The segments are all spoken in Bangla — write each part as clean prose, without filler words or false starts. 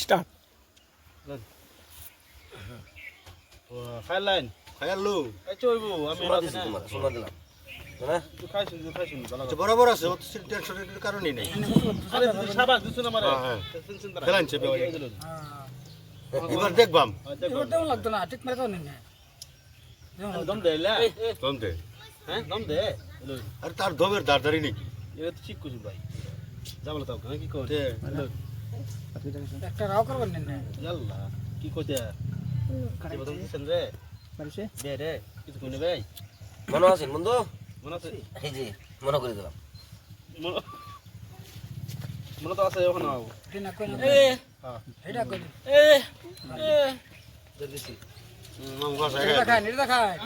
স্টার্ট খাইলাইন খায়ালু এই চইবো আমি সোনা দিছি তোমার সোনা দিলাম না তুই খাইছিস ভালো বরাবর আছে অত টেনশনের কারণই নেই আরে সাবাস দিছ না মারে হ্যাঁ টেনশন তারা খেলাইছে বেওয়াই হ্যাঁ এবার দেখবাম এবার তেমন লাগতো না ঠিক মারে তো নেই দম দে লা দম দে হ্যাঁ দম দে আর তার দমের দাঁড়দারি নাকি এটা তো ঠিক কইছিস ভাই যাবল তাও কি কই দে একটা রাও করবেন না ইয়াল্লা কি কই দে কি বদল দিছেন রে মারিছে দে রে কিছু কই নেবে মনে আছেন বন্ধু মনে আছে এই যে মনে করে দিলাম মনে তো আছে এখন আও এটা না কই না হ্যাঁ এটা কই দে দিছি নাম গাছ এটা খায় এটা খায়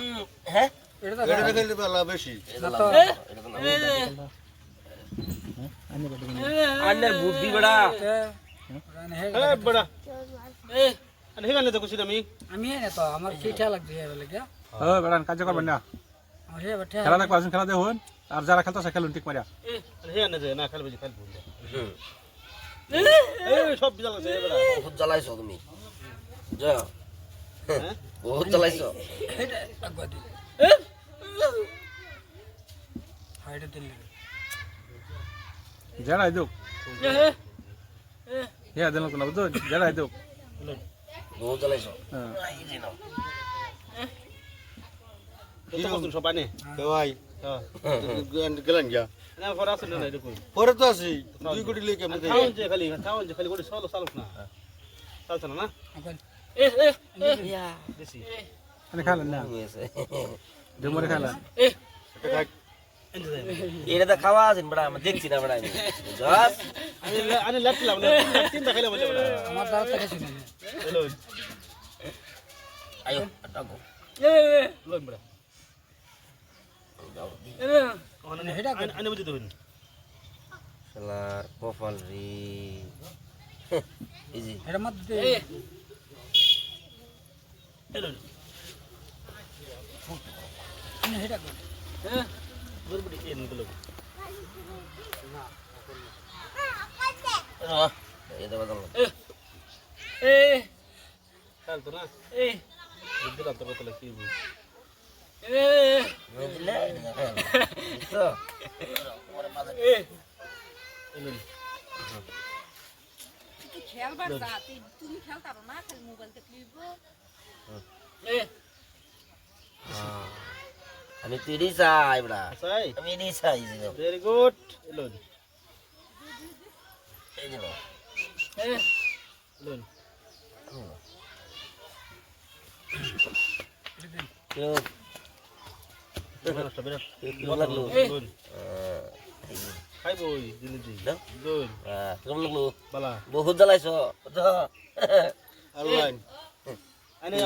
হ্যাঁ এটা তো এটা খেলে বেলা বেশি এটা তো এটা তো আন্নার বুদ্ধি বড়া এ বড়া আরে হেগালে তো কইছিলাম আমি না তো আমার কি খেলা লাগছে বলে কি ও বেড়ান কাজ করবেন না আমার হে বটে খেলা দেখো আসুন খেলা দেখুন আর যারা খেলতেছে খেলুন ঠিক মারিয়া আরে হেগালে যে না খেলবে খেলবো হুম এই সব বিজাল আছে বড়া বহুত জ্বালাইছো তুমি যা হ্যাঁ বহুত জ্বালাইছো এটা আগবা দি হাইডে দিল যারা আইদুক ইয়া দেন কোন বুঝো যারা আইদুক বহুত জ্বালাইছো হ্যাঁ এই যে নাও তো কত সব আনে বেওয়াই হ্যাঁ গেলেন গিয়া না পরে আসলে না এরকম পরে তো আছি 2 কোটি লেকে আমি থাউন যে খালি করে সলো সালুক না চালছ না এখন ইয়া বেশি আরে খেলেন না হয়েছে জমরে খেলেন এটা তো খাওয়া আছেন বড়া আমি দেখছি না বড়া জাস আমি লাগলাম না তিনটা খাইলাম বলে বড়া আমার দ্বারা থেকে শুনে হ্যালো আয়ো টাকো লই বড়া মানে হেডা কই আনে বুঝি দিবেন শালার কপাল রে এই যে হেডা মত দে হ্যালো হেডা কই বড়বড়ি এন গুলো এটা বদল খেল তো না বুঝতে তো বলে কি বুঝ বুঝলে তো এলেন তুই খেলবার যা তুমি খেলতে পারো না খালি মোবাইল দেখে লিখব আমি তিরি চাই বড়া সাই আমি এনি চাই যে ভেরি গুড এলেন এই যে এলেন কেউ বিরাট বিরাট কেউ লাগলো খাইবো দিলে দি দাও। গুড কেমন লাগলো বালা বহুত জ্বালাইছো আল্লাহ আনে